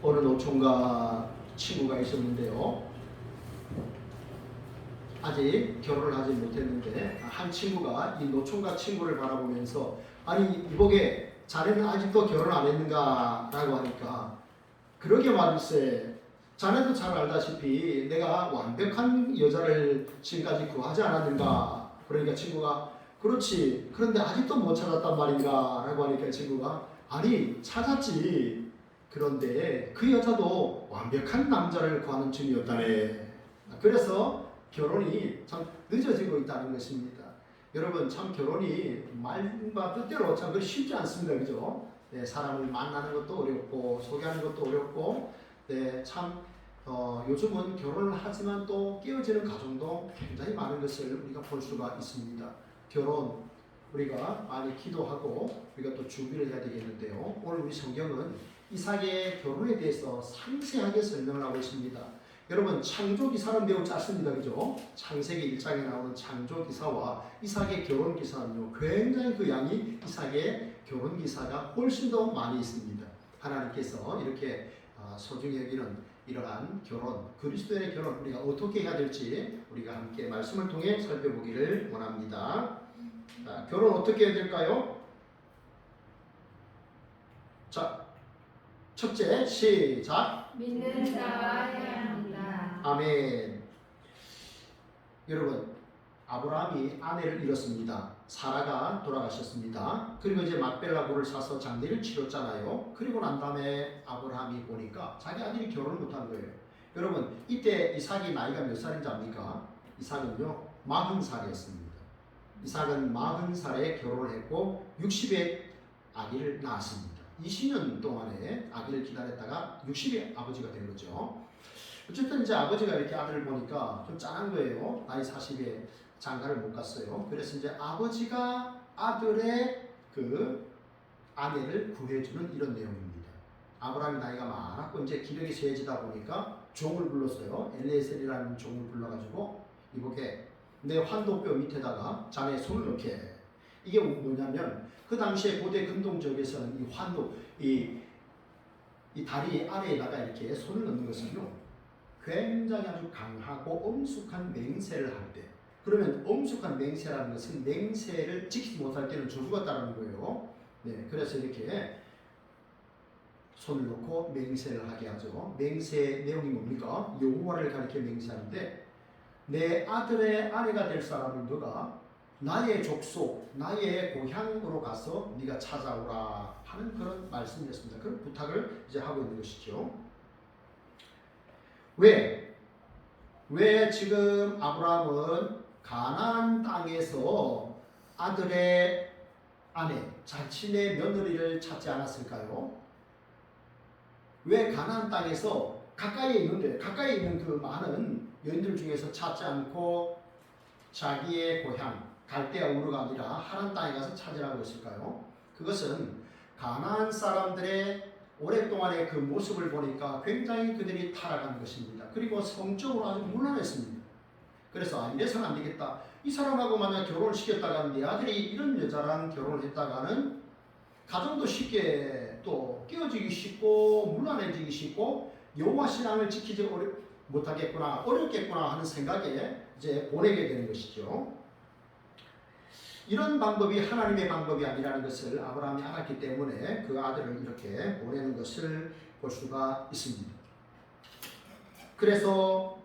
어느 노총각 친구가 있었는데요. 아직 결혼을 하지 못했는데 한 친구가 이 노총각 친구를 바라보면서 아니 이보게 자네는 아직도 결혼 안 했는가? 라고 하니까 그러게 말일세. 자네도 잘 알다시피 내가 완벽한 여자를 지금까지 구하지 않았는가? 그러니까 친구가 그렇지. 그런데 아직도 못 찾았단 말인가? 라고 하니까 친구가 아니 찾았지. 그런데 그 여자도 완벽한 남자를 구하는 중이었다네. 그래서 결혼이 참 늦어지고 있다는 것입니다. 여러분 참 결혼이 말과 뜻대로 참 그리 쉽지 않습니다. 그죠? 네, 사람을 만나는 것도 어렵고 소개하는 것도 어렵고 네, 참 요즘은 결혼을 하지만 또 깨어지는 가정도 굉장히 많은 것을 우리가 볼 수가 있습니다. 결혼 우리가 많이 기도하고 우리가 또 준비를 해야 되겠는데요. 오늘 우리 성경은 이삭의 결혼에 대해서 상세하게 설명을 하고 있습니다. 여러분 창조기사는 매우 짧습니다. 그죠? 창세기 1장에 나오는 창조기사와 이삭의 결혼기사는요 굉장히 그 양이 이삭의 결혼기사가 훨씬 더 많이 있습니다. 하나님께서 이렇게 소중히 여기는 이러한 결혼, 그리스도인의 결혼 우리가 어떻게 해야 될지 우리가 함께 말씀을 통해 살펴보기를 원합니다. 자, 결혼 어떻게 해야 될까요? 자, 첫째 시작. 믿는 자와 해야 합니다. 아멘. 여러분 아브라함이 아내를 잃었습니다. 사라가 돌아가셨습니다. 그리고 이제 막벨라고를 사서 장례를 치렀잖아요. 그리고 난 다음에 아브라함이 보니까 자기 아들이 결혼을 못한 거예요. 여러분 이때 이삭이 나이가 몇 살인지 압니까? 이삭은요 40살이었습니다. 이삭은 40살에 결혼을 했고 60에 아기를 낳았습니다. 20년 동안에 아기를 기다렸다가 60에 아버지가 된 거죠. 어쨌든 이제 아버지가 이렇게 아들을 보니까 좀 짠한 거예요. 나이 40에 장가를 못 갔어요. 그래서 이제 아버지가 아들의 그 아내를 구해주는 이런 내용입니다. 아브라함이 나이가 많았고 이제 기력이 세지다 보니까 종을 불렀어요. 엘리에셀이라는 종을 불러가지고 이보게 내 환도뼈 밑에다가 자네 손을 넣게. 이게 뭐냐면 그 당시에 고대 근동 지역에서는 이 환도 이 다리 아래에다가 이렇게 손을 넣는 것은요 굉장히 아주 강하고 엄숙한 맹세를 할 때, 그러면 엄숙한 맹세라는 것은 맹세를 지키지 못할 때는 저주가 따르는 거예요. 네, 그래서 이렇게 손을 놓고 맹세를 하게 하죠. 맹세 내용이 뭡니까? 여호와를 가리켜 맹세하는데 내 아들의 아내가 될 사람을 너가 나의 족속, 나의 고향으로 가서 네가 찾아오라 하는 그런 말씀이었습니다. 그런 부탁을 이제 하고 있는 것이죠. 왜 지금 아브라함은 가나안 땅에서 아들의 아내, 자신의 며느리를 찾지 않았을까요? 왜 가나안 땅에서 가까이에 있는 그 많은 여인들 중에서 찾지 않고 자기의 고향 갈대아 우르가 아니라 하란 땅에 가서 찾으라고 했을까요? 그것은 가나안 사람들의 오랫동안의 그 모습을 보니까 굉장히 그들이 타락한 것입니다. 그리고 성적으로 아주 문란했습니다. 그래서 이래서는 안 되겠다. 이 사람하고 만약 결혼을 시켰다가는 내 아들이 이런 여자랑 결혼을 했다가는 가정도 쉽게 또 깨어지기 쉽고 문란해지기 쉽고 여호와 신앙을 지키지 못하겠구나, 어렵겠구나 하는 생각에 이제 보내게 되는 것이죠. 이런 방법이 하나님의 방법이 아니라는 것을 아브라함이 알았기 때문에 그 아들을 이렇게 보내는 것을 볼 수가 있습니다. 그래서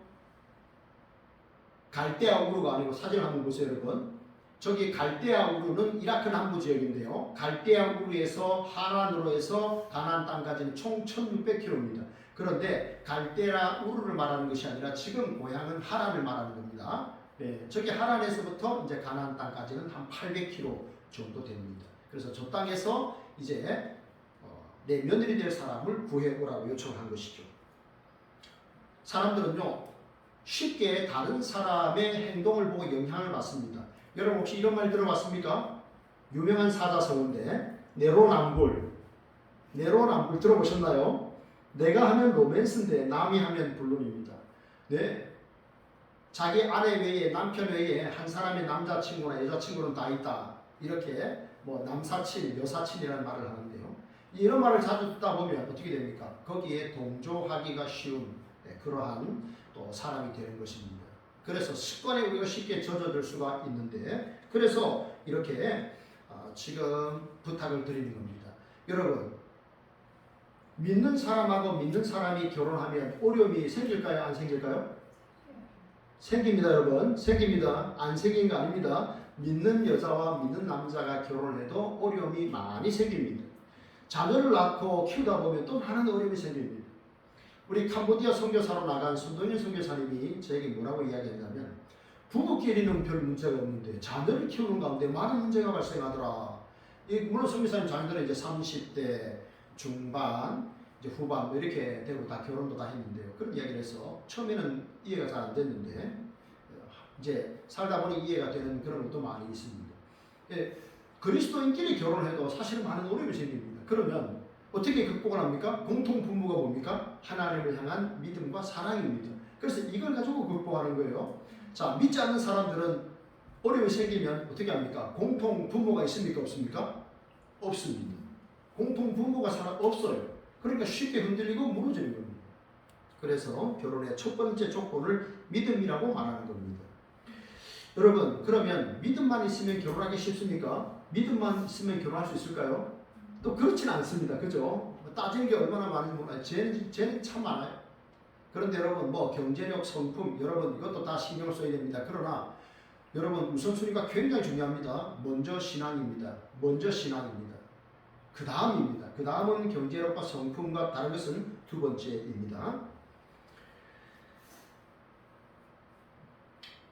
갈대아 우르가 아니고 사진을 한번 보세요 여러분. 저기 갈대아 우르는 이라크 남부 지역인데요. 갈대아 우르에서 하란으로 해서 가나안 땅까지는 총 1600km입니다. 그런데 갈대아 우르를 말하는 것이 아니라 지금 고향은 하란을 말하는 겁니다. 네, 저기 하란에서부터 이제 가나안 땅까지는 한 800km 정도 됩니다. 그래서 저 땅에서 이제 내 며느리 될 사람을 구해오라고 요청한 것이죠. 사람들은요 쉽게 다른 사람의 행동을 보고 영향을 받습니다. 여러분 혹시 이런 말 들어봤습니까? 유명한 사자성어인데 내로남불 들어보셨나요? 내가 하면 로맨스인데 남이 하면 불륜입니다. 네, 자기 아내 외에 남편 외에 한 사람의 남자친구나 여자친구는 다 있다. 이렇게 뭐 남사친, 여사친이라는 말을 하는데요. 이런 말을 자주 듣다 보면 어떻게 됩니까? 거기에 동조하기가 쉬운 그러한 또 사람이 되는 것입니다. 그래서 습관에 우리가 쉽게 젖어들 수가 있는데, 그래서 이렇게 지금 부탁을 드리는 겁니다. 여러분, 믿는 사람하고 믿는 사람이 결혼하면 어려움이 생길까요? 안 생길까요? 생깁니다, 여러분. 생깁니다. 안 생긴 거 아닙니다. 믿는 여자와 믿는 남자가 결혼해도 어려움이 많이 생깁니다. 자녀를 낳고 키우다 보면 또 많은 어려움이 생깁니다. 우리 캄보디아 선교사로 나간 손동현 선교사님이 저에게 뭐라고 이야기했냐면, 부부끼리는 별 문제가 없는데 자녀를 키우는 가운데 많은 문제가 발생하더라. 물론 선교사님 자녀들은 이제 30대 중반, 이제 후반 뭐 이렇게 되고 다 결혼도 다 했는데요. 그런 이야기를 해서 처음에는 이해가 잘 안 됐는데 이제 살다 보니 이해가 되는 그런 것도 많이 있습니다. 그리스도인끼리 결혼해도 사실은 많은 어려움이 생깁니다. 그러면 어떻게 극복을 합니까? 공통 분모가 뭡니까? 하나님을 향한 믿음과 사랑입니다. 그래서 이걸 가지고 극복하는 거예요. 자, 믿지 않는 사람들은 어려움이 생기면 어떻게 합니까? 공통 분모가 있습니까? 없습니까? 없습니다. 공통 분모가 없어요. 그러니까 쉽게 흔들리고 무너지는 겁니다. 그래서 결혼의 첫 번째 조건을 믿음이라고 말하는 겁니다. 여러분, 그러면 믿음만 있으면 결혼하기 쉽습니까? 믿음만 있으면 결혼할 수 있을까요? 또 그렇진 않습니다. 그죠? 따지는 게 얼마나 많은지 몰라요. 쟤는 참 많아요. 그런데 여러분, 경제력, 성품, 여러분 이것도 다 신경을 써야 됩니다. 그러나 여러분, 우선순위가 굉장히 중요합니다. 먼저 신앙입니다. 먼저 신앙입니다. 그 다음입니다. 그 다음은 경제력과 성품과 다른 것은 두 번째입니다.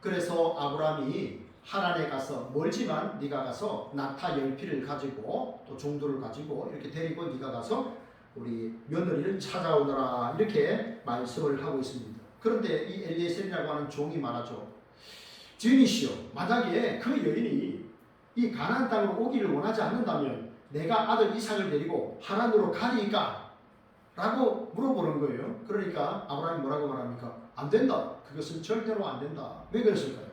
그래서 아브라함이 하란에 가서, 멀지만 네가 가서 낙타 10匹를 가지고 또 종들을 가지고 이렇게 데리고 네가 가서 우리 며느리를 찾아오너라, 이렇게 말씀을 하고 있습니다. 그런데 이 엘리에셀이라고 하는 종이 말하죠. 주인이시여, 만약에 그 여인이 이 가나안 땅으로 오기를 원하지 않는다면 내가 아들 이삭을 데리고 하란으로 가리까? 라고 물어보는 거예요. 그러니까 아브라함이 뭐라고 말합니까? 안 된다. 그것은 절대로 안 된다. 왜 그랬을까요?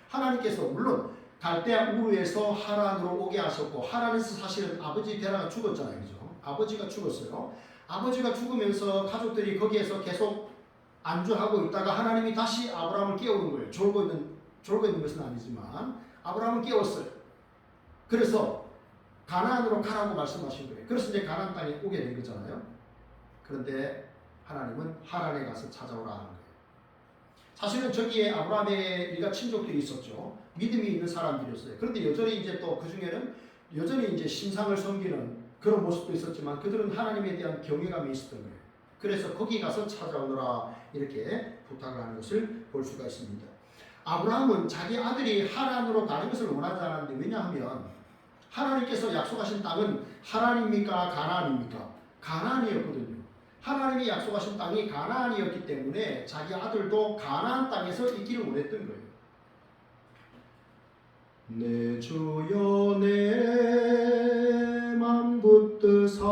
하나님께서 물론 갈대아 우르에서 하란으로 오게 하셨고, 하란에서 사실은 아버지 데라가 죽었잖아요. 그죠? 아버지가 죽었어요. 아버지가 죽으면서 가족들이 거기에서 계속 안주하고 있다가 하나님이 다시 아브라함을 깨우는 거예요. 졸고 있는 것은 아니지만 아브라함을 깨웠어요. 그래서 가나안으로 가라고 말씀하신 거예요. 그래서 이제 가나안 땅에 오게 된 거잖아요. 그런데 하나님은 하란에 가서 찾아오라 하는 거예요. 사실은 저기에 아브라함의 일가 친족들이 있었죠. 믿음이 있는 사람들이었어요. 그런데 여전히 이제 또 그 중에는 여전히 이제 신상을 섬기는 그런 모습도 있었지만 그들은 하나님에 대한 경외감이 있었던 거예요. 그래서 거기 가서 찾아오너라, 이렇게 부탁을 하는 것을 볼 수가 있습니다. 아브라함은 자기 아들이 하란으로 가는 것을 원하지 않았는데, 왜냐하면 하나님께서 약속하신 땅은 하란입니까? 가나안입니까? 가나안이었거든요. 하나님이 약속하신 땅이 가나안이었기 때문에 자기 아들도 가나안 땅에서 있기를 원했던 거예요. 내 주여 내 맘 붙드사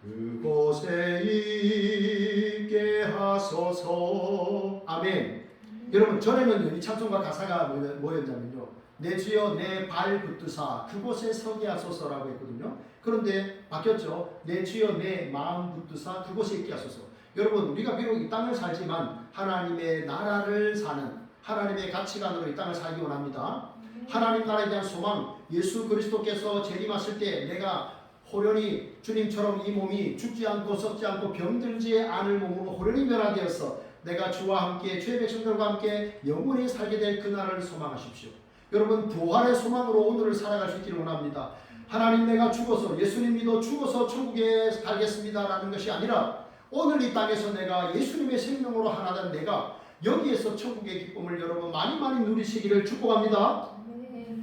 그곳에 있게 하소서. 아멘. 여러분, 전에는 이 찬송가 가사가 뭐였냐면요, 내 주여 내 발 붙드사 그곳에 서게 하소서라고 했거든요. 그런데 바뀌었죠. 내 주여 내 마음 붙드사 그곳에 있게 하소서. 여러분, 우리가 비록 이 땅을 살지만 하나님의 나라를 사는, 하나님의 가치관으로 이 땅을 살기 원합니다. 하나님 나라에 대한 소망, 예수 그리스도께서 재림하실 때 내가 호련히 주님처럼 이 몸이 죽지 않고 썩지 않고 병들지 않을 몸으로 호련히 변화되어서 내가 주와 함께 주의 백성들과 함께 영원히 살게 될 그날을 소망하십시오. 여러분, 부활의 소망으로 오늘을 살아갈 수 있기를 원합니다. 하나님, 내가 죽어서 예수님 믿어 죽어서 천국에 살겠습니다라는 것이 아니라 오늘 이 땅에서 내가 예수님의 생명으로 하나 된 내가 여기에서 천국의 기쁨을 여러분 많이 누리시기를 축복합니다.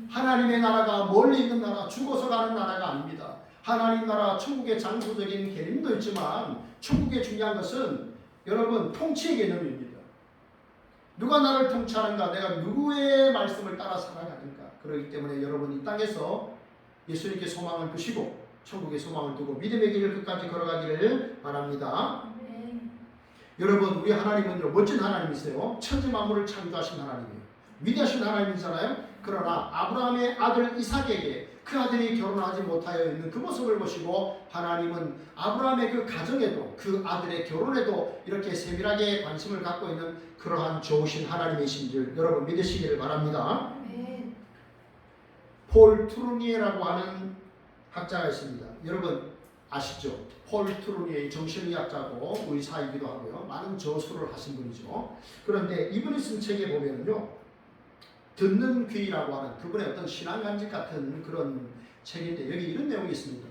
하나님의 나라가 멀리 있는 나라, 죽어서 가는 나라가 아닙니다. 하나님 나라, 천국의 장소적인 개념도 있지만 천국의 중요한 것은 여러분 통치의 개념입니다. 누가 나를 통치하는가? 내가 누구의 말씀을 따라 살아가는가? 그렇기 때문에 여러분 이 땅에서 예수님께 소망을 두시고 천국의 소망을 두고 믿음의 길을 끝까지 걸어가기를 바랍니다. 여러분, 우리 하나님은 멋진 하나님이세요. 천지 만물을 창조하신 하나님이에요. 위대하신 하나님이잖아요. 그러나 아브라함의 아들 이삭에게 그 아들이 결혼하지 못하여 있는 그 모습을 보시고 하나님은 아브라함의 그 가정에도 그 아들의 결혼에도 이렇게 세밀하게 관심을 갖고 있는 그러한 좋으신 하나님이신 줄 여러분 믿으시기를 바랍니다. 아멘. 폴 투르니에라고 하는 학자가 있습니다. 여러분 아시죠? 폴 투르니에 정신의학자고 의사이기도 하고요. 많은 저술을 하신 분이죠. 그런데 이분이 쓴 책에 보면요. 듣는 귀라고 하는 그분의 어떤 신앙 간직 같은 그런 책인데 여기 이런 내용이 있습니다.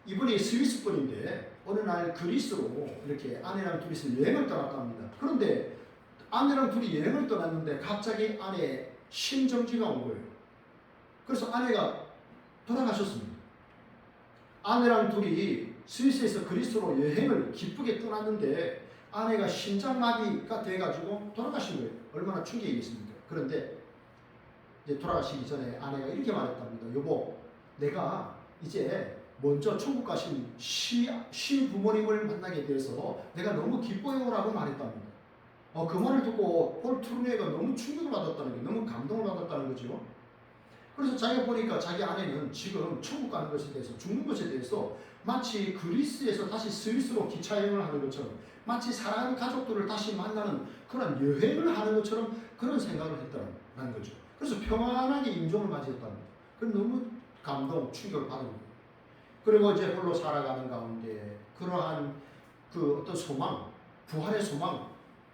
이분이 스위스 분인데 어느 날 그리스로 이렇게 아내랑 둘이서 여행을 떠났다 합니다. 그런데 아내랑 둘이 여행을 떠났는데 갑자기 아내의 심정지가 온 거예요. 그래서 아내가 돌아가셨습니다. 아내랑 둘이 스위스에서 그리스로 여행을 기쁘게 떠났는데 아내가 심장마비가 돼가지고 돌아가신 거예요. 얼마나 충격이겠습니까? 그런데 이제 돌아가시기 전에 아내가 이렇게 말했답니다. 여보, 내가 이제 먼저 천국 가신 시부모님을 만나게 돼서 내가 너무 기뻐요라고 말했답니다. 그 말을 듣고 폴 투르니에가 너무 충격을 받았다는 게 너무 감동을 받았다는 거죠. 그래서 자기가 보니까 자기 아내는 지금 천국 가는 것에 대해서 죽는 것에 대해서 마치 그리스에서 다시 스위스로 기차 여행을 하는 것처럼 마치 사랑하는 가족들을 다시 만나는 그런 여행을 하는 것처럼 그런 생각을 했다는 거죠. 그래서 평안하게 임종을 맞이했답니다. 그럼 너무 감동, 충격을 받은 거예요. 그리고 이제 홀로 살아가는 가운데 그러한 그 어떤 소망, 부활의 소망,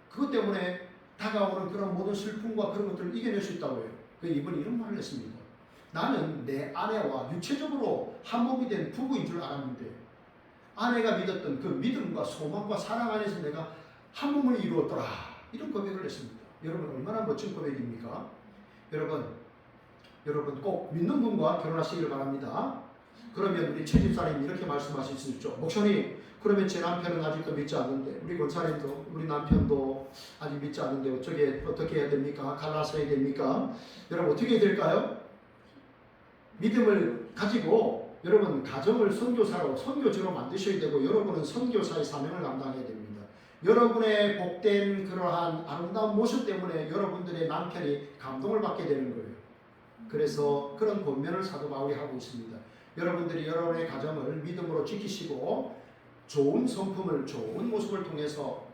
그것 때문에 다가오는 그런 모든 슬픔과 그런 것들을 이겨낼 수 있다고 해요. 이분이 이런 말을 했습니다. 나는 내 아내와 육체적으로 한 몸이 된 부부인 줄 알았는데 아내가 믿었던 그 믿음과 소망과 사랑 안에서 내가 한 몸을 이루었더라. 이런 고백을 했습니다. 여러분 얼마나 멋진 고백입니까? 여러분 꼭 믿는 분과 결혼하시기를 바랍니다. 그러면 우리 최 집사님 이렇게 말씀하실 수 있죠. 목사님, 그러면 제 남편은 아직도 믿지 않는데 우리 권사님도 우리 남편도 아직 믿지 않는데 어떻게 해야 됩니까? 갈라서 해야 됩니까? 여러분 어떻게 해야 될까요? 믿음을 가지고 여러분 가정을 선교지로 만드셔야 되고 여러분은 선교사의 사명을 감당해야 됩니다. 여러분의 복된 그러한 아름다운 모습 때문에 여러분들의 남편이 감동을 받게 되는 거예요. 그래서 그런 권면을 사도 바울이 하고 있습니다. 여러분들이 여러분의 가정을 믿음으로 지키시고 좋은 성품을 좋은 모습을 통해서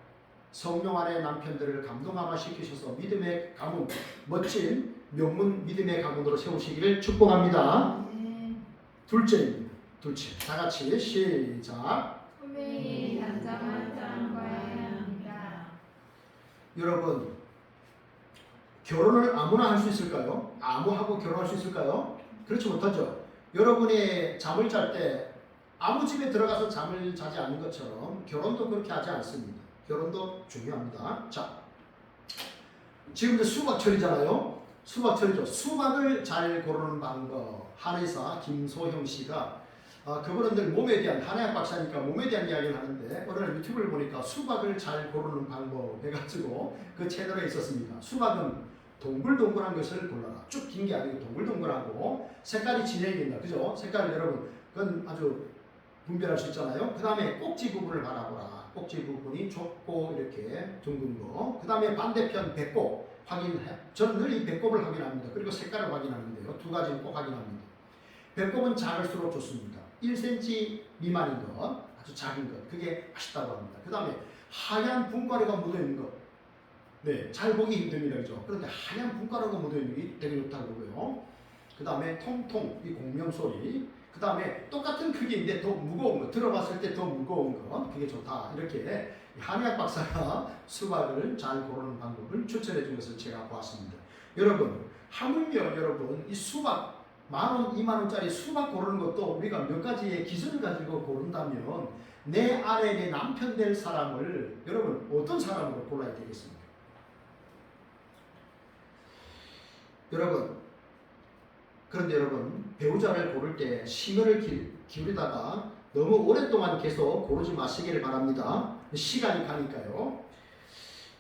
성령 안의 남편들을 감동하마 시키셔서 믿음의 가문, 멋진 명문 믿음의 가문으로 세우시기를 축복합니다. 둘째입니다. 둘째. 다 같이 시작. 꿈이 단장한 거야 합니다. 여러분, 결혼을 아무나 할 수 있을까요? 아무하고 결혼할 수 있을까요? 그렇지 못하죠. 여러분이 잠을 잘 때 아무 집에 들어가서 잠을 자지 않는 것처럼 결혼도 그렇게 하지 않습니다. 결혼도 중요합니다. 자, 지금 이제 수박철이잖아요. 수박철이죠. 수박을 잘 고르는 방법. 한의사 김소형 씨가 그분은 늘 몸에 대한 한의학 박사니까 몸에 대한 이야기를 하는데 어느 날 유튜브를 보니까 수박을 잘 고르는 방법 해가지고 그 채널에 있었습니다. 수박은 동글동글한 것을 골라라. 쭉 긴 게 아니고 동글동글하고 색깔이 진하게 된다. 그죠? 색깔 여러분 그건 아주 분별할 수 있잖아요. 그 다음에 꼭지 부분을 바라보라. 꼭지 부분이 좁고 이렇게 둥근 거. 그 다음에 반대편 배꼽 확인해. 저는 늘 이 배꼽을 확인합니다. 그리고 색깔을 확인하는데요. 두 가지는 꼭 확인합니다. 배꼽은 작을수록 좋습니다. 1cm 미만인 것, 아주 작은 것. 그게 맛있다고 합니다. 그 다음에 하얀 분가루가 묻어있는 것. 네, 잘 보기 힘듭니다. 그죠? 그런데 하얀 분가루가 묻어있는 게 되게 좋다고 보고요. 그 다음에 통통, 이 공명 소리. 그 다음에 똑같은 크기인데 더 무거운 거, 들어봤을 때 더 무거운 거, 그게 좋다. 이렇게 한의학 박사가 수박을 잘 고르는 방법을 추천해 준 것을 제가 보았습니다. 여러분, 하물며 여러분, 이 수박, 10,000원, 20,000원짜리 수박 고르는 것도 우리가 몇 가지의 기준을 가지고 고른다면 내 아내, 내 남편 될 사람을 여러분, 어떤 사람으로 골라야 되겠습니까? 그런데 여러분, 배우자를 고를 때 심혈을 기울이다가 너무 오랫동안 계속 고르지 마시기를 바랍니다. 시간이 가니까요.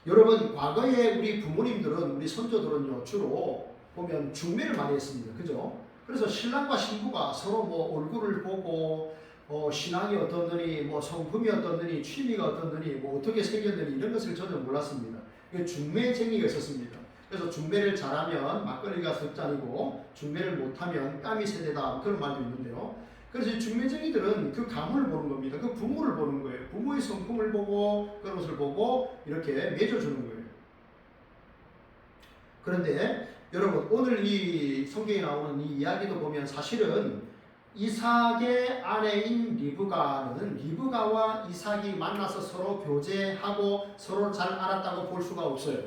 여러분, 과거에 우리 부모님들은, 우리 선조들은요, 주로 보면 중매를 많이 했습니다. 그죠? 그래서 신랑과 신부가 서로 뭐 얼굴을 보고, 신앙이 어떻느니, 뭐 성품이 어떻느니, 취미가 어떻느니, 뭐 어떻게 생겼느니, 이런 것을 전혀 몰랐습니다. 중매쟁이가 있었습니다. 그래서 중매를 잘하면 막걸리가 석 잔이고 중매를 못하면 뺨이 세대다 그런 말도 있는데요. 그래서 이 중매쟁이들은 그 가문을 보는 겁니다. 그 부모를 보는 거예요. 부모의 성품을 보고 그런 것을 보고 이렇게 맺어주는 거예요. 그런데 여러분 오늘 이 성경에 나오는 이 이야기도 보면 사실은 이삭의 아내인 리브가와 이삭이 만나서 서로 교제하고 서로 잘 알았다고 볼 수가 없어요.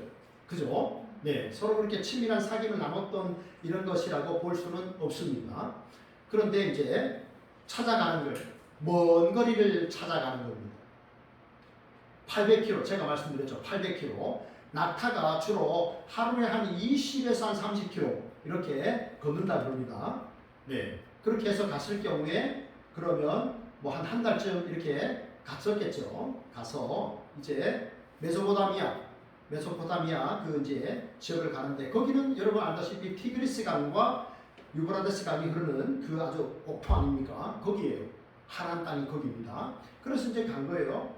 그죠? 네, 서로 그렇게 친밀한 사귐을 나눴던 이런 것이라고 볼 수는 없습니다. 그런데 이제 찾아가는 거예요. 먼 거리를 찾아가는 겁니다. 800km, 제가 말씀드렸죠. 800km. 낙타가 주로 하루에 한 20에서 한 30km 이렇게 걷는다 그럽니다. 네. 그렇게 해서 갔을 경우에 그러면 뭐 한 달쯤 이렇게 갔었겠죠. 가서 이제 메소포타미아 그 이제 지역을 가는데 거기는 여러분 알다시피 티그리스 강과 유브라데스 강이 흐르는 그 아주 옥토 아닙니까? 거기에요. 하란 땅이 거기입니다. 그래서 이제 간 거예요.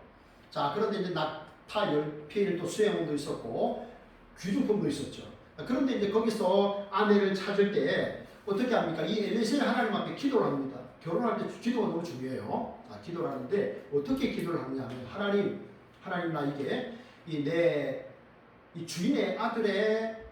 자, 그런데 이제 낙타 열필 또 수행원도 있었고 귀중품도 있었죠. 그런데 이제 거기서 아내를 찾을 때 어떻게 합니까? 이 엘리세를 하나님 앞에 기도를 합니다. 결혼할 때 기도가 너무 중요해요. 기도를 하는데 어떻게 기도를 하느냐면 하나님 나에게 이 주인의 아들의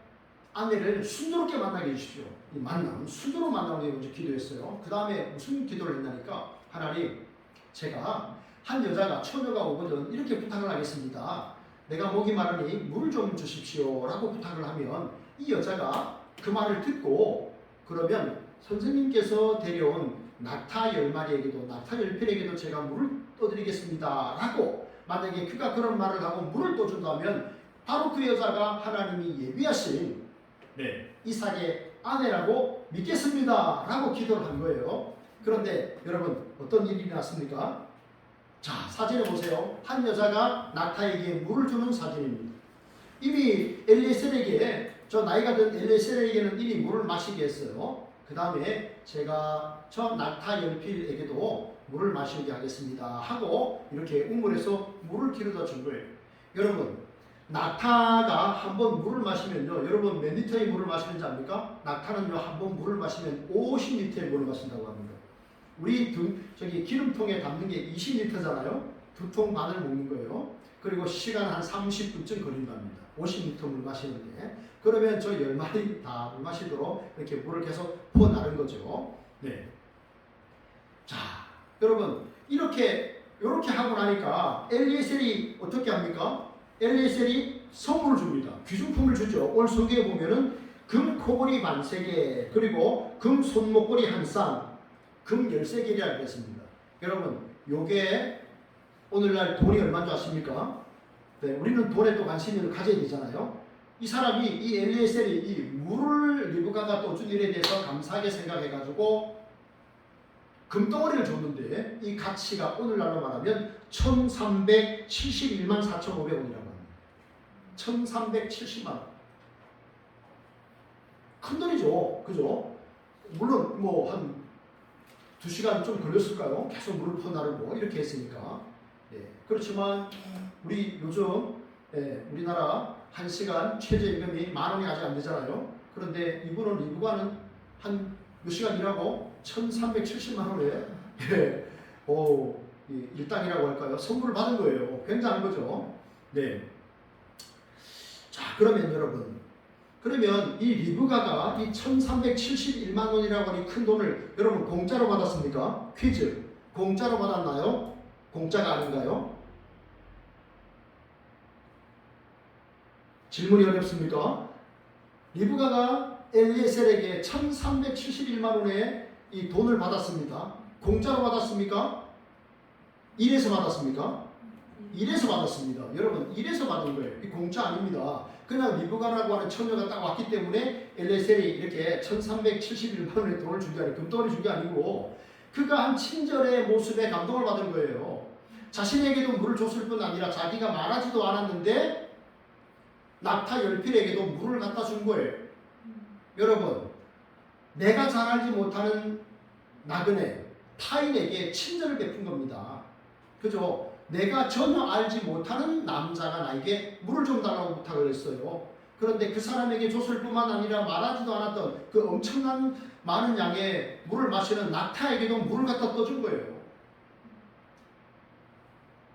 아내를 순조롭게 만나게 해주십시오. 이 만남, 순조로 만나는 게 먼저 기도했어요. 그 다음에 무슨 기도를 했냐니까 하나님, 제가 한 여자가 처녀가 오거든 이렇게 부탁을 하겠습니다. 내가 목이 마르니 물을 좀 주십시오 라고 부탁을 하면 이 여자가 그 말을 듣고 그러면 선생님께서 데려온 낙타 10마리에게도 낙타 10필에게도 제가 물을 떠드리겠습니다 라고 만약에 그가 그런 말을 하고 물을 떠준다면 바로 그 여자가 하나님이 예비하신 이삭의 아내라고 믿겠습니다 라고 기도를 한 거예요. 그런데 여러분 어떤 일이 났습니까? 자, 사진에 보세요. 한 여자가 낙타에게 물을 주는 사진입니다. 이미 엘리에셀에게 저 나이가 든 엘리에셀에게는 이미 물을 마시게 했어요. 그 다음에 제가 저 낙타 열필에게도 물을 마시게 하겠습니다 하고 이렇게 우물에서 물을 기르다 준 거예요. 여러분 낙타가 한번 물을 마시면요, 여러분 몇 리터의 물을 마시는지 압니까? 낙타는요 한번 물을 마시면 50리터의 물을 마신다고 합니다. 우리 기름통에 담는 게 20리터잖아요. 2통 반을 먹는 거예요. 그리고 시간 한 30분쯤 걸린답니다. 50리터 물 마시는데. 그러면 저 10마리 다 물 마시도록 이렇게 물을 계속 퍼나른 거죠. 네. 자, 여러분 이렇게 하고 나니까 엘리에셀이 어떻게 합니까? 엘리에셀이 선물을 줍니다. 귀중품을 주죠. 오늘 성경에 보면은 금 코걸이 반 3개, 그리고 금 손목걸이 한 쌍, 금 13개이라고 했습니다. 여러분, 요게 오늘날 돈이 얼마인 줄 아십니까? 네, 우리는 돈에 또 관심을 가져야 되잖아요. 이 사람이, 이 엘리에셀이 이 물을 리브가가 떠준 일에 대해서 감사하게 생각해가지고 금덩어리를 줬는데 이 가치가 오늘날로 말하면 1371만 4,500원이라고 합니다. 1370만 원. 큰 돈이죠. 그죠? 물론 뭐 한 2시간 좀 걸렸을까요? 계속 물을 퍼나르고 이렇게 했으니까. 네. 그렇지만 우리 요즘 우리나라 1시간 최저임금이 10,000원이 아직 안 되잖아요. 그런데 이분은 리브가는 한 몇 시간 일하고 1370만 원에 일당이라고 할까요? 선물을 받은 거예요. 굉장한 거죠. 네. 자, 그러면 여러분, 그러면 이 리브가가 이 1371만 원이라고 하는 큰 돈을 여러분 공짜로 받았습니까? 퀴즈. 공짜로 받았나요? 공짜가 아닌가요? 질문이 어렵습니까? 리브가가 엘리에셀에게 1371만 원의 이 돈을 받았습니다. 공짜로 받았습니까? 일해서 받았습니까? 일해서 받았습니다. 여러분, 일해서 받은 거예요. 이 공짜 아닙니다. 그냥 리브가라고 하는 처녀가 딱 왔기 때문에 엘리에셀이 이렇게 1371만 원의 돈을 준 게 아니고 금덩어리 준 게 아니고 그가 한 친절의 모습에 감동을 받은 거예요. 자신에게도 물을 줬을 뿐 아니라 자기가 말하지도 않았는데 낙타 열필에게도 물을 갖다 준 거예요. 여러분, 내가 잘 알지 못하는 나그네, 타인에게 친절을 베푼 겁니다. 그죠? 내가 전혀 알지 못하는 남자가 나에게 물을 좀 달라고 부탁을 했어요. 그런데 그 사람에게 줬을 뿐만 아니라 말하지도 않았던 그 엄청난 많은 양의 물을 마시는 낙타에게도 물을 갖다 떠준 거예요.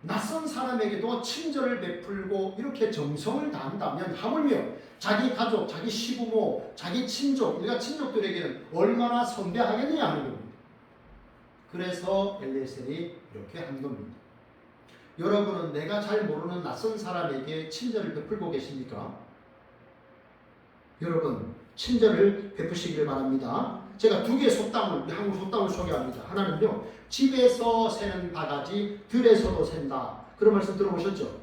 낯선 사람에게도 친절을 베풀고 이렇게 정성을 다한다면 하물며 자기 가족, 자기 시부모, 자기 친족, 우리가 친족들에게는 얼마나 선대하겠느냐 하는 겁니다. 그래서 엘리에셀이 이렇게 한 겁니다. 여러분은 내가 잘 모르는 낯선 사람에게 친절을 베풀고 계십니까? 여러분 친절을 베푸시기를 바랍니다. 제가 두 개의 속담을, 한국 속담을 소개합니다. 하나는요, 집에서 새는 바가지 들에서도 샌다. 그런 말씀 들어보셨죠?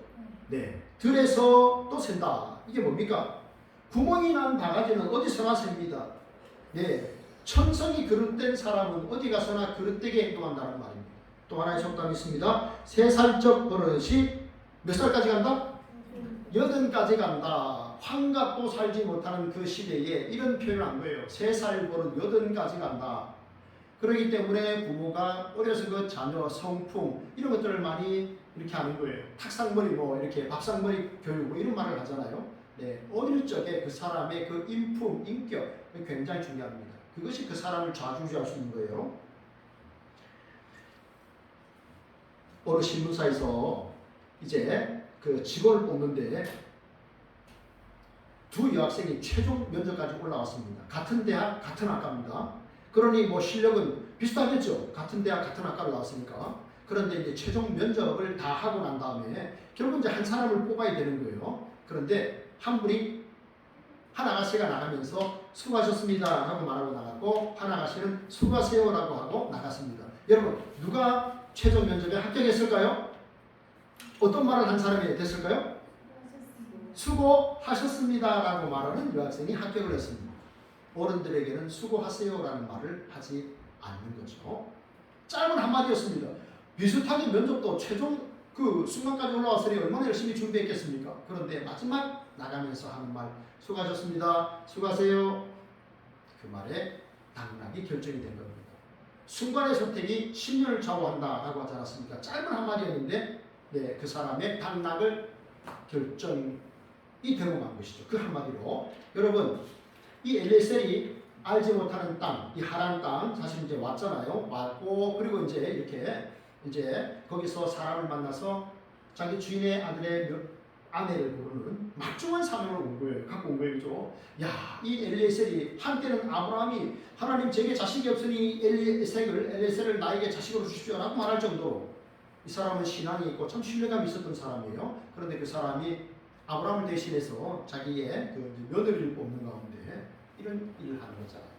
네, 들에서 또 샌다. 이게 뭡니까? 구멍이 난 바가지는 어디서나 셉니다. 네, 천성이 그릇된 사람은 어디 가서나 그릇되게 행동한다는 말입니다. 또 하나의 속담이 있습니다. 3살적 버릇이 몇 살까지 간다? 80까지 간다. 환갑도 살지 못하는 그 시대에 이런 표현을 한 거예요. 3살 버릇 80까지 간다. 그렇기 때문에 부모가 어려서 그 자녀 성품 이런 것들을 많이 이렇게 하는 거예요. 탁상머리 뭐 이렇게 밥상머리 교육 뭐 이런 말을 하잖아요. 네, 어릴 적에 그 사람의 그 인품, 인격 굉장히 중요합니다. 그것이 그 사람을 좌지우지할 수 있는 거예요. 어느 신문사에서 이제 그 직원을 뽑는데 두 여학생이 최종 면접까지 올라왔습니다. 같은 대학, 같은 학과입니다. 그러니 뭐 실력은 비슷하겠죠. 같은 대학, 같은 학과를 나왔으니까. 그런데 이제 최종 면접을 다 하고 난 다음에 결국 이제 한 사람을 뽑아야 되는 거예요. 그런데 한 분이 한 아가씨가 나가면서 수고하셨습니다 라고 말하고 나갔고, 한 아가씨는 수고하세요 라고 하고 나갔습니다. 여러분 누가 최종 면접에 합격했을까요? 어떤 말을 한 사람이 됐을까요? 수고하셨습니다 라고 말하는 여학생이 합격을 했습니다. 어른들에게는 수고하세요 라는 말을 하지 않는 거죠. 짧은 한마디였습니다. 비슷하게 면접도 최종 그 순간까지 올라왔으니 얼마나 열심히 준비했겠습니까? 그런데 마지막 나가면서 하는 말, 수고하셨습니다, 수고하세요, 그 말에 당락이 결정이 된 겁니다. 순간의 선택이 10년을 좌우한다 라고 하지 않았습니까? 짧은 한마디였는데 네, 그 사람의 당락을 결정이 되고 만 것이죠. 그 한마디로 여러분, 이 엘리에셀이 알지 못하는 땅, 이 하란 땅 사실 이제 왔잖아요. 왔고 그리고 이제 이렇게 이제 거기서 사람을 만나서 자기 주인의 아내를 부르는 막중한 사명을 온 거예요. 갖고 온 거죠. 야, 이 엘리에셀이 한때는 아브라함이 하나님 제게 자식이 없으니 엘리에셀을 나에게 자식으로 주십시오라고 말할 정도로 이 사람은 신앙이 있고 참 신뢰감이 있었던 사람이에요. 그런데 그 사람이 아브라함을 대신해서 자기의 그 며느리를 뽑는 가운데 이런 일을 하는 거잖아요.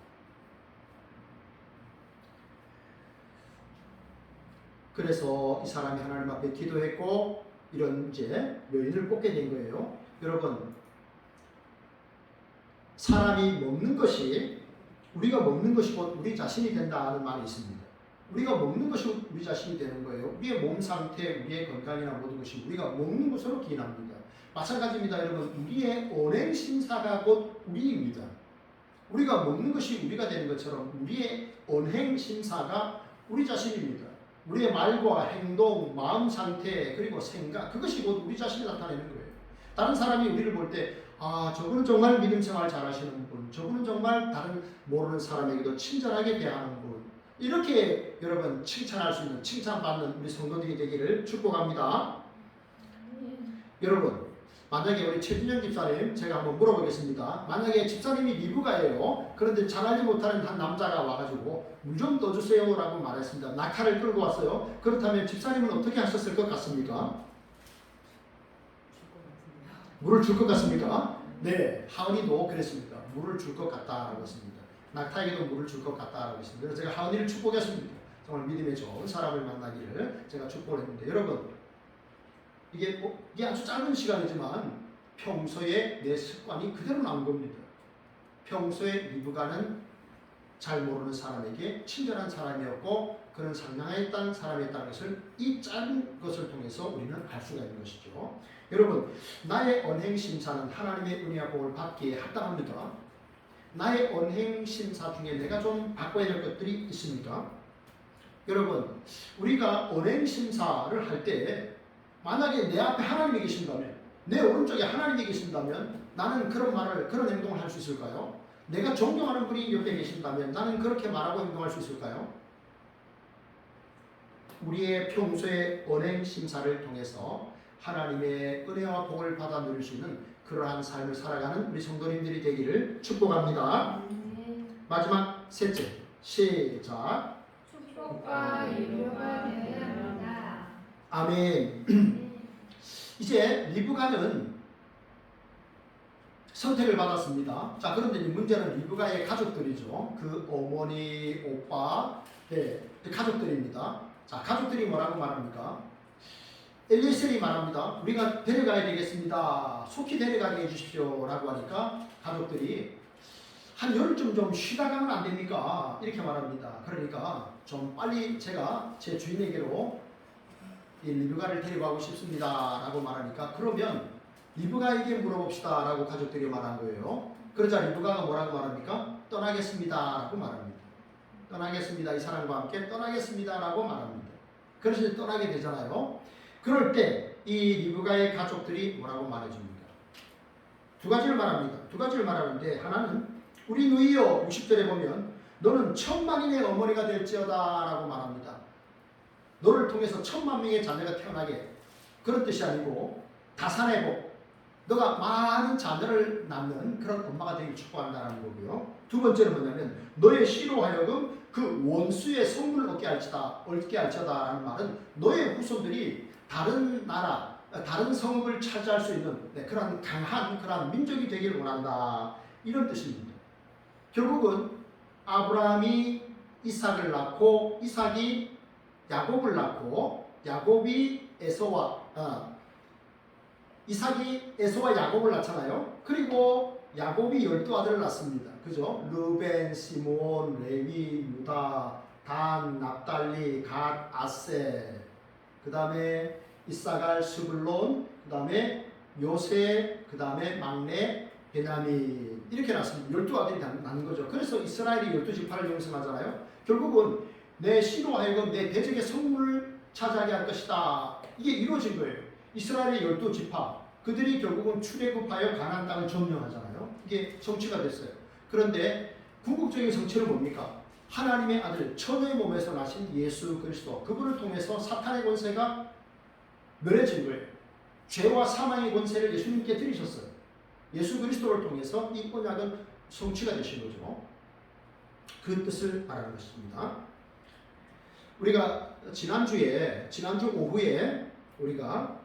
그래서 이 사람이 하나님 앞에 기도했고 이런 이제 여인을 뽑게 된 거예요. 여러분, 사람이 먹는 것이 우리가 먹는 것이 곧 우리 자신이 된다는 말이 있습니다. 우리가 먹는 것이 우리 자신이 되는 거예요. 우리의 몸 상태, 우리의 건강이나 모든 것이 우리가 먹는 것으로 기인합니다. 마찬가지입니다. 여러분, 우리의 언행 심사가 곧 우리입니다. 우리가 먹는 것이 우리가 되는 것처럼 우리의 언행 심사가 우리 자신입니다. 우리의 말과 행동, 마음 상태, 그리고 생각, 그것이 곧 우리 자신이 나타내는 거예요. 다른 사람이 우리를 볼 때, 아, 저분은 정말 믿음 생활 잘하시는 분, 저분은 정말 다른 모르는 사람에게도 친절하게 대하는 분, 이렇게 여러분 칭찬할 수 있는, 칭찬받는 우리 성도들이 되기를 축복합니다. 여러분, 만약에 우리 최준영 집사님, 제가 한번 물어보겠습니다. 만약에 집사님이 미부가예요. 그런데 잘 알지 못하는 한 남자가 와가지고 물 좀 떠주세요 라고 말했습니다. 낙하를 끌고 왔어요. 그렇다면 집사님은 어떻게 하셨을 것 같습니까? 물을 줄 것 같습니까? 네, 하은이도 그랬습니다. 물을 줄 것 같다라고 했습니다. 낙타에게도 물을 줄 것 같다라고 했습니다. 그래서 제가 하은이를 축복했습니다. 정말 믿음의 좋은 사람을 만나기를 제가 축복을 했는데, 여러분, 이게 아주 짧은 시간이지만 평소에 내 습관이 그대로 나온 겁니다. 평소에 리브가는 잘 모르는 사람에게 친절한 사람이었고 그는 상냥했던 사람이었다는 것을 이 짧은 것을 통해서 우리는 알 수가 있는 것이죠. 여러분, 나의 언행 심사는 하나님의 은혜와 복을 받기에 합당합니다. 나의 언행 심사 중에 내가 좀 바꿔야 될 것들이 있습니까? 여러분, 우리가 언행 심사를 할 때 만약에 내 앞에 하나님이 계신다면, 내 오른쪽에 하나님이 계신다면 나는 그런 행동을 할 수 있을까요? 내가 존경하는 분이 옆에 계신다면 나는 그렇게 말하고 행동할 수 있을까요? 우리의 평소의 언행 심사를 통해서 하나님의 은혜와 복을 받아 누릴 수 있는 그러한 삶을 살아가는 우리 성도님들이 되기를 축복합니다. 마지막 셋째, 시작. 축복과 위로가 되어야 합니다. 아멘. 이제 리브가는 선택을 받았습니다. 자, 그런데 문제는 리브가의 가족들이죠. 그 어머니, 오빠, 네, 가족들입니다. 자, 가족들이 뭐라고 말합니까? 엘리에셀이 말합니다. 우리가 데려가야 되겠습니다. 속히 데려가게 해주십시오. 라고 하니까 가족들이 한 열흘쯤 좀 쉬다 가면 안 됩니까? 이렇게 말합니다. 그러니까 좀 빨리 제가 제 주인에게로 이 리브가를 데려가고 싶습니다. 라고 말하니까 그러면 리브가에게 물어봅시다. 라고 가족들이 말한 거예요. 그러자 리브가가 뭐라고 말합니까? 떠나겠습니다. 라고 말합니다. 떠나겠습니다. 이 사람과 함께 떠나겠습니다. 라고 말합니다. 그래서 떠나게 되잖아요. 그럴 때 이 리브가의 가족들이 뭐라고 말해줍니까? 두 가지를 말합니다. 두 가지를 말하는데 하나는 우리 누이여 60절에 보면 너는 천만인의 어머니가 될지어다 라고 말합니다. 너를 통해서 1000만 명의 자녀가 태어나게, 그런 뜻이 아니고 다산의 복, 너가 많은 자녀를 낳는 그런 엄마가 되길 축복한다는 거고요. 두 번째는 뭐냐면 너의 씨로 하여금 그 원수의 성문을 얻게 할지어다라는 말은 너의 후손들이 다른 나라, 다른 성읍을 차지할 수 있는 그런 강한 그런 민족이 되기를 원한다, 이런 뜻입니다. 결국은 아브라함이 이삭을 낳고 이삭이 야곱을 낳고 야곱이 이삭이 에서와 야곱을 낳잖아요. 그리고 야곱이 12아들을 낳습니다. 그죠? 르벤, 시몬, 레위, 유다, 단, 납달리, 갓, 아셀, 그 다음에 이사갈, 스불론, 그 다음에 요셉, 그 다음에 막내 베냐민, 이렇게 낳습니다. 12아들이 낳는 거죠. 그래서 이스라엘이 12지파를 형성하잖아요. 결국은 내 씨로 하여금 내 대적의 성문을 차지하게 할 것이다. 이게 이루어진 거예요. 이스라엘의 12지파, 그들이 결국은 출애굽하여 가나안 땅을 점령하잖아요. 이게 성취가 됐어요. 그런데 궁극적인 성취는 뭡니까? 하나님의 아들, 천의 몸에서 나신 예수 그리스도, 그분을 통해서 사탄의 권세가 멸해진 거예요. 죄와 사망의 권세를 예수님께 드리셨어요. 예수 그리스도를 통해서 이 언약은 성취가 되신 거죠. 그 뜻을 말하는 것입니다. 우리가 지난주 오후에 우리가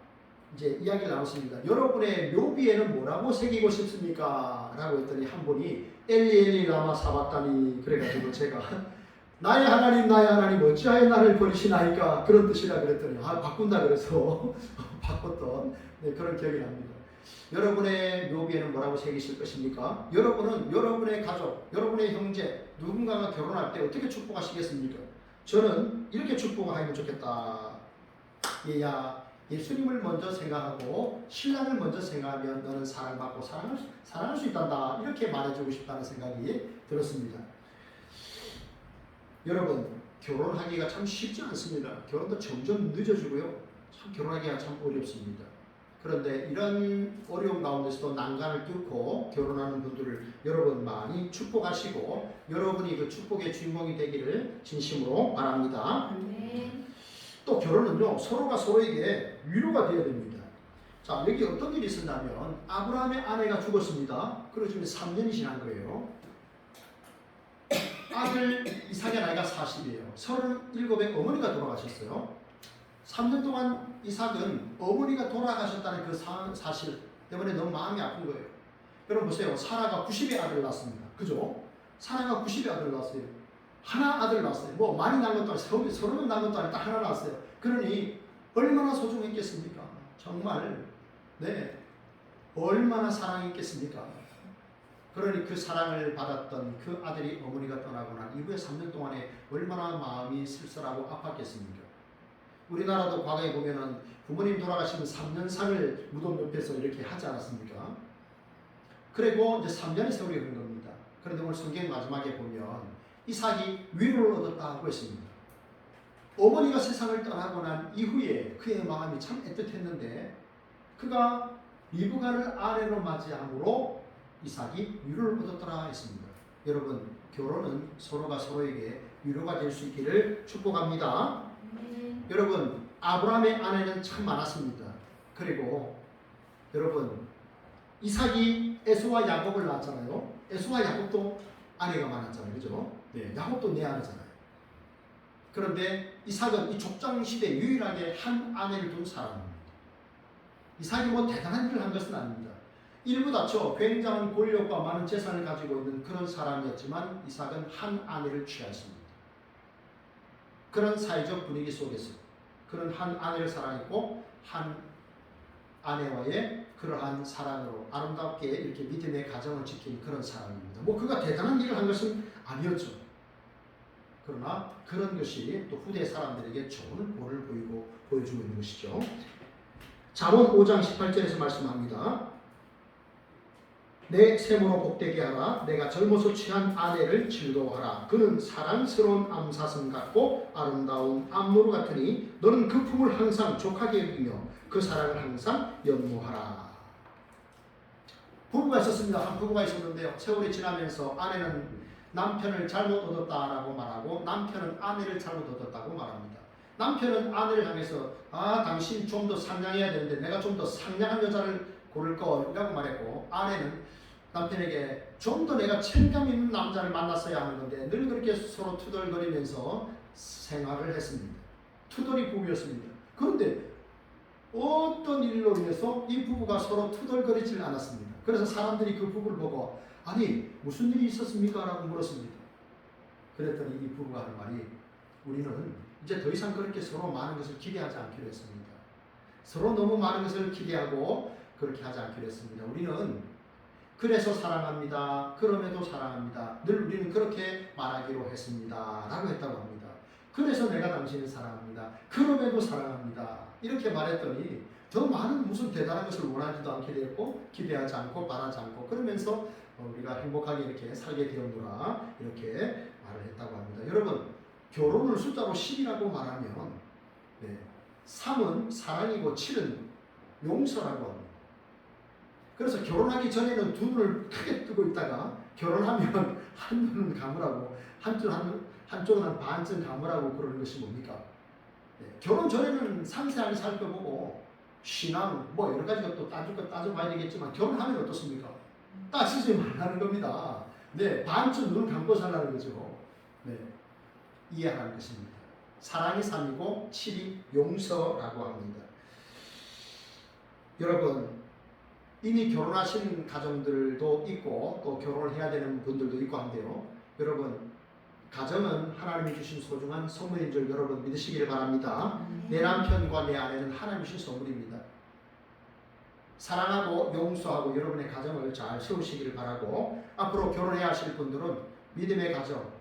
이제 이야기를 나눴습니다. 여러분의 묘비에는 뭐라고 새기고 싶습니까? 라고 했더니 한 분이 엘리 라마 사박다니, 그래가지고 제가 나의 하나님 어찌하여 나를 버리시나이까, 그런 뜻이라 그랬더니 바꾼다 그래서 바꿨던 그런 기억이 납니다. 여러분의 묘비에는 뭐라고 새기실 것입니까? 여러분은 여러분의 가족, 여러분의 형제, 누군가가 결혼할 때 어떻게 축복하시겠습니까? 저는 이렇게 축복하면 좋겠다. 얘야, 예수님을 먼저 생각하고 신랑을 먼저 생각하면 너는 사랑받고 사랑할 수 있단다. 이렇게 말해주고 싶다는 생각이 들었습니다. 여러분, 결혼하기가 참 쉽지 않습니다. 결혼도 점점 늦어지고요. 참 결혼하기가 참 어렵습니다. 그런데 이런 어려움 가운데서도 난간을 뚫고 결혼하는 분들을 여러분 많이 축복하시고 여러분이 그 축복의 주인공이 되기를 진심으로 바랍니다. 또 결혼은요, 서로가 서로에게 위로가 되어야 됩니다. 자, 여기 어떤 일이 있었냐면 아브라함의 아내가 죽었습니다. 그리고 지금 3년이 지난 거예요. 아들 이삭의 나이가 40이에요. 37에 어머니가 돌아가셨어요. 3년 동안 이삭은 어머니가 돌아가셨다는 그 사실 때문에 너무 마음이 아픈 거예요. 여러분 보세요. 사라가 90의 아들을 낳았습니다. 그죠? 사라가 90의 아들을 낳았어요. 하나 아들 낳았어요. 뭐 많이 낳은 것도 아니고 30명 낳은 것도 아니고 딱 하나 낳았어요. 그러니 얼마나 소중했겠습니까? 정말 얼마나 사랑했겠습니까? 그러니 그 사랑을 받았던 그 아들이 어머니가 떠나고 난 이후에 3년 동안에 얼마나 마음이 쓸쓸하고 아팠겠습니까? 우리나라도 과거에 보면은 부모님 돌아가시면 3년상을 무덤 옆에서 이렇게 하지 않았습니까? 그리고 이제 3년의 세월이 흐른 겁니다. 그런데 오늘 성경 마지막에 보면 이삭이 위로를 얻었다고 했습니다. 어머니가 세상을 떠나고 난 이후에 그의 마음이 참 애틋했는데 그가 리브가를 아내로 맞이함으로 이삭이 위로를 얻었더라 했습니다. 여러분, 결혼은 서로가 서로에게 위로가 될 수 있기를 축복합니다. 여러분, 아브라함의 아내는 참 많았습니다. 그리고 여러분, 이삭이 에서와 야곱을 낳았잖아요. 에서와 야곱도 아내가 많았잖아요. 그죠? 네, 야곱도 네 아내잖아요. 그런데 이삭은 이 족장 시대 유일하게 한 아내를 둔 사람입니다. 이삭이 뭐 대단한 일을 한 것은 아닙니다. 일부 다쳐 굉장한 권력과 많은 재산을 가지고 있는 그런 사람이었지만 이삭은 한 아내를 취하였습니다. 그런 사회적 분위기 속에서 그런 한 아내를 사랑했고 한 아내와의 그러한 사랑으로 아름답게 이렇게 믿음의 가정을 지킨 그런 사람입니다. 뭐 그가 대단한 일을 한 것은 아니었죠. 그러나 그런 것이 또 후대 사람들에게 좋은 본을 보여주고 있는 것이죠. 잠언 5장 18절에서 말씀합니다. 내 셈으로 복되게 하라. 내가 젊어서 취한 아내를 즐거워하라. 그는 사랑스러운 암사슴 같고 아름다운 암노루 같으니 너는 그 품을 항상 족하게 여기며 그 사랑을 항상 연모하라. 부부가 있었습니다. 한 부부가 있었는데요. 세월이 지나면서 아내는 남편을 잘못 얻었다라고 말하고 남편은 아내를 잘못 얻었다고 말합니다. 남편은 아내를 향해서 당신 좀 더 상냥해야 되는데 내가 좀 더 상냥한 여자를 고를 거라고 말했고 아내는 남편에게 좀 더 내가 책임감 있는 남자를 만났어야 하는 건데 늘 그렇게 서로 투덜거리면서 생활을 했습니다. 투덜이 부부였습니다. 그런데 어떤 일로 인해서 이 부부가 서로 투덜거리질 않았습니다. 그래서 사람들이 그 부부를 보고 아니 무슨 일이 있었습니까? 라고 물었습니다. 그랬더니 이 부부가 하는 말이 우리는 이제 더 이상 그렇게 서로 많은 것을 기대하지 않기로 했습니다. 서로 너무 많은 것을 기대하고 그렇게 하지 않기로 했습니다. 우리는 그래서 사랑합니다. 그럼에도 사랑합니다. 늘 우리는 그렇게 말하기로 했습니다. 라고 했다고 합니다. 그래서 내가 당신을 사랑합니다. 그럼에도 사랑합니다. 이렇게 말했더니 더 많은 무슨 대단한 것을 원하지도 않게 되었고 기대하지 않고 바라지 않고 그러면서 우리가 행복하게 이렇게 살게 되었노라 이렇게 말을 했다고 합니다. 여러분 결혼을 숫자로 10이라고 말하면 3은 사랑이고 7은 용서라고 합니다. 그래서 결혼하기 전에는 두 눈을 크게 뜨고 있다가 결혼하면 한 눈은 감으라고 한쪽은 한 반쯤 감으라고 그러는 것이 뭡니까? 결혼 전에는 상세하게 살펴보고 신앙 뭐 여러 가지 것도 따져봐야 되겠지만 결혼하면 어떻습니까? 따지지 말라는 겁니다. 반쯤 눈을 감고 살라는 거죠. 이해하는 것입니다. 사랑이 3이고 7이 용서라고 합니다. 여러분 이미 결혼하신 가정들도 있고 또 결혼을 해야 되는 분들도 있고 한데요. 여러분 가정은 하나님이 주신 소중한 선물인 줄 여러분 믿으시기를 바랍니다. 내 남편과 내 아내는 하나님이 주신 선물입니다. 사랑하고 용서하고 여러분의 가정을 잘 세우시기를 바라고 앞으로 결혼해야 하실 분들은 믿음의 가정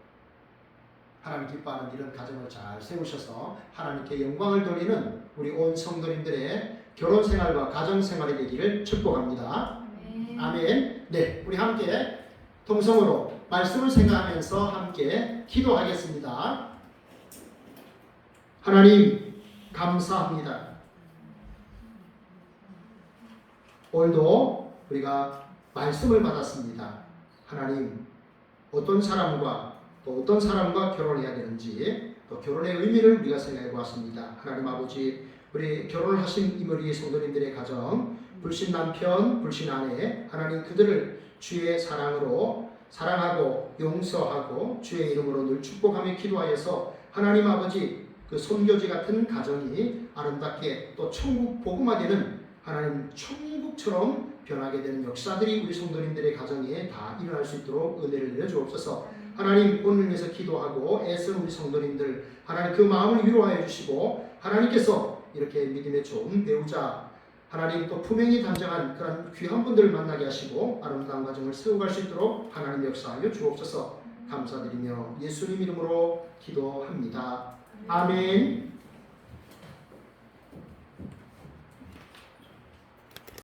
하나님 기뻐하는 이런 가정을 잘 세우셔서 하나님께 영광을 돌리는 우리 온 성도님들의 결혼생활과 가정생활이 되기를 축복합니다. 아멘. 우리 함께 통성으로 말씀을 생각하면서 함께 기도하겠습니다. 하나님 감사합니다. 오늘도 우리가 말씀을 받았습니다. 하나님 어떤 사람과 또 어떤 사람과 결혼해야 되는지 또 결혼의 의미를 우리가 생각해 보았습니다. 하나님 아버지 우리 결혼을 하신 우리 성도님들의 가정 불신 남편 불신 아내 하나님 그들을 주의 사랑으로 사랑하고 용서하고 주의 이름으로 늘 축복하며 기도하여서 하나님 아버지 그 선교지 같은 가정이 아름답게 또 천국 복음화되는 하나님 천국처럼 변하게 되는 역사들이 우리 성도님들의 가정에 다 일어날 수 있도록 은혜를 내려주옵소서. 하나님 오늘 위해서 기도하고 애쓰는 우리 성도님들 하나님 그 마음을 위로하여 주시고 하나님께서 이렇게 믿음의 좋은 배우자 하나님 또 품행이 단정한 그런 귀한 분들을 만나게 하시고 아름다운 가정을 세워갈 수 있도록 하나님 역사하여 주옵소서. 감사드리며 예수님 이름으로 기도합니다. 아멘.